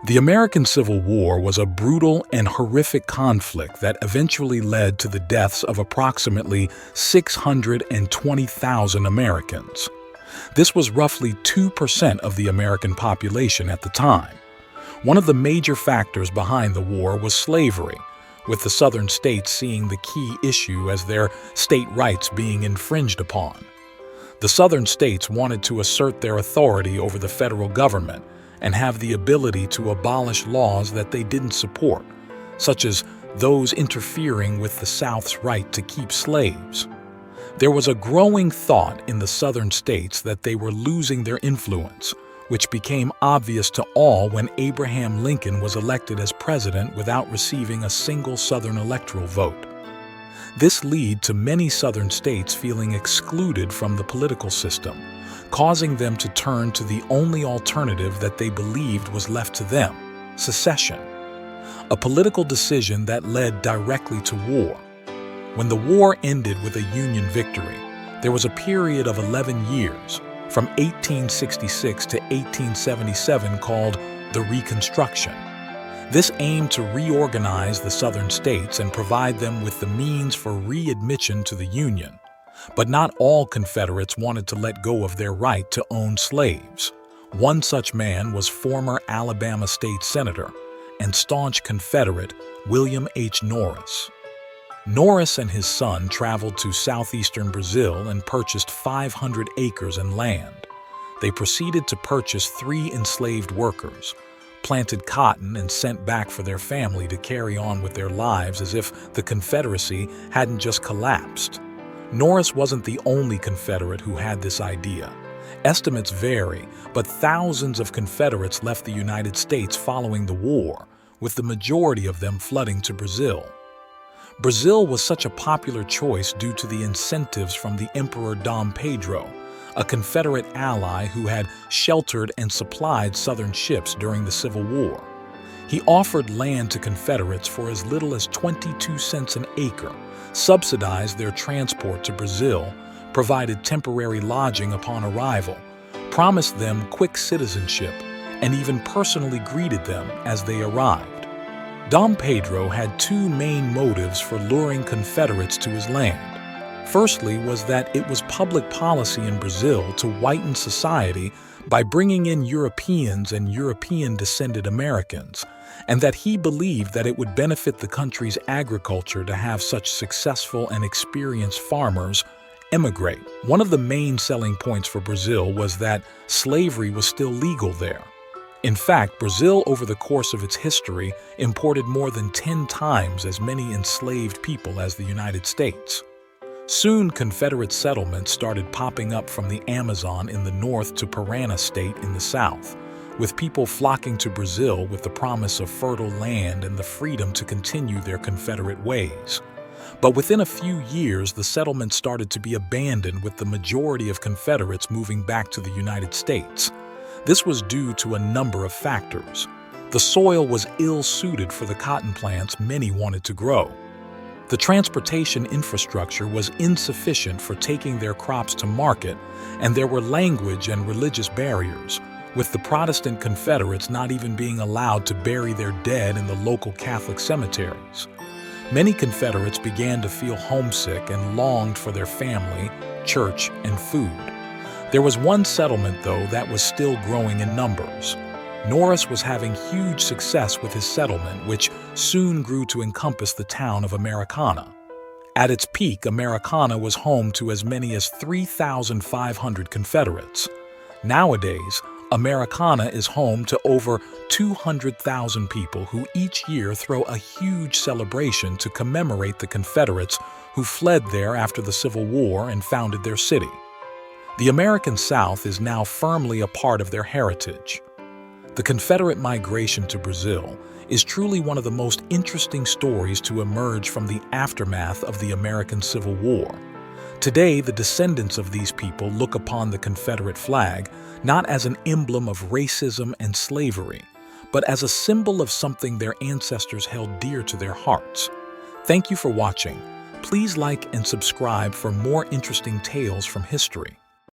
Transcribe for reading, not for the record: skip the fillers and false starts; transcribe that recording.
The American Civil War was a brutal and horrific conflict that eventually led to the deaths of approximately 620,000 Americans. This was roughly 2% of the American population at the time. One of the major factors behind the war was slavery, with the Southern states seeing the key issue as their state rights being infringed upon. The Southern states wanted to assert their authority over the federal government and have the ability to abolish laws that they didn't support, such as those interfering with the South's right to keep slaves. There was a growing thought in the Southern states that they were losing their influence, which became obvious to all when Abraham Lincoln was elected as president without receiving a single Southern electoral vote. This led to many Southern states feeling excluded from the political system, causing them to turn to the only alternative that they believed was left to them: secession. A political decision that led directly to war. When the war ended with a Union victory, there was a period of 11 years, from 1866 to 1877, called the Reconstruction. This aimed to reorganize the Southern states and provide them with the means for readmission to the Union. But not all Confederates wanted to let go of their right to own slaves. One such man was former Alabama state senator and staunch Confederate William H. Norris. Norris and his son traveled to southeastern Brazil and purchased 500 acres and land. They proceeded to purchase 3 enslaved workers, planted cotton, and sent back for their family to carry on with their lives as if the Confederacy hadn't just collapsed. Norris wasn't the only Confederate who had this idea. Estimates vary, but thousands of Confederates left the United States following the war, with the majority of them flooding to Brazil. Brazil was such a popular choice due to the incentives from the Emperor Dom Pedro, a Confederate ally who had sheltered and supplied Southern ships during the Civil War. He offered land to Confederates for as little as 22 cents an acre, subsidized their transport to Brazil, provided temporary lodging upon arrival, promised them quick citizenship, and even personally greeted them as they arrived. Dom Pedro had 2 main motives for luring Confederates to his land. Firstly was that it was public policy in Brazil to whiten society by bringing in Europeans and European-descended Americans, and that he believed that it would benefit the country's agriculture to have such successful and experienced farmers emigrate. One of the main selling points for Brazil was that slavery was still legal there. In fact, Brazil, over the course of its history, imported more than 10 times as many enslaved people as the United States. Soon, Confederate settlements started popping up from the Amazon in the north to Parana State in the south, with people flocking to Brazil with the promise of fertile land and the freedom to continue their Confederate ways. But within a few years, the settlements started to be abandoned, with the majority of Confederates moving back to the United States. This was due to a number of factors. The soil was ill-suited for the cotton plants many wanted to grow. The transportation infrastructure was insufficient for taking their crops to market, and there were language and religious barriers, with the Protestant Confederates not even being allowed to bury their dead in the local Catholic cemeteries. Many Confederates began to feel homesick and longed for their family, church, and food. There was one settlement, though, that was still growing in numbers. Norris was having huge success with his settlement, which soon grew to encompass the town of Americana. At its peak, Americana was home to as many as 3,500 Confederates. Nowadays, Americana is home to over 200,000 people who each year throw a huge celebration to commemorate the Confederates who fled there after the Civil War and founded their city. The American South is now firmly a part of their heritage. The Confederate migration to Brazil is truly one of the most interesting stories to emerge from the aftermath of the American Civil War. Today, the descendants of these people look upon the Confederate flag not as an emblem of racism and slavery, but as a symbol of something their ancestors held dear to their hearts. Thank you for watching. Please like and subscribe for more interesting tales from history.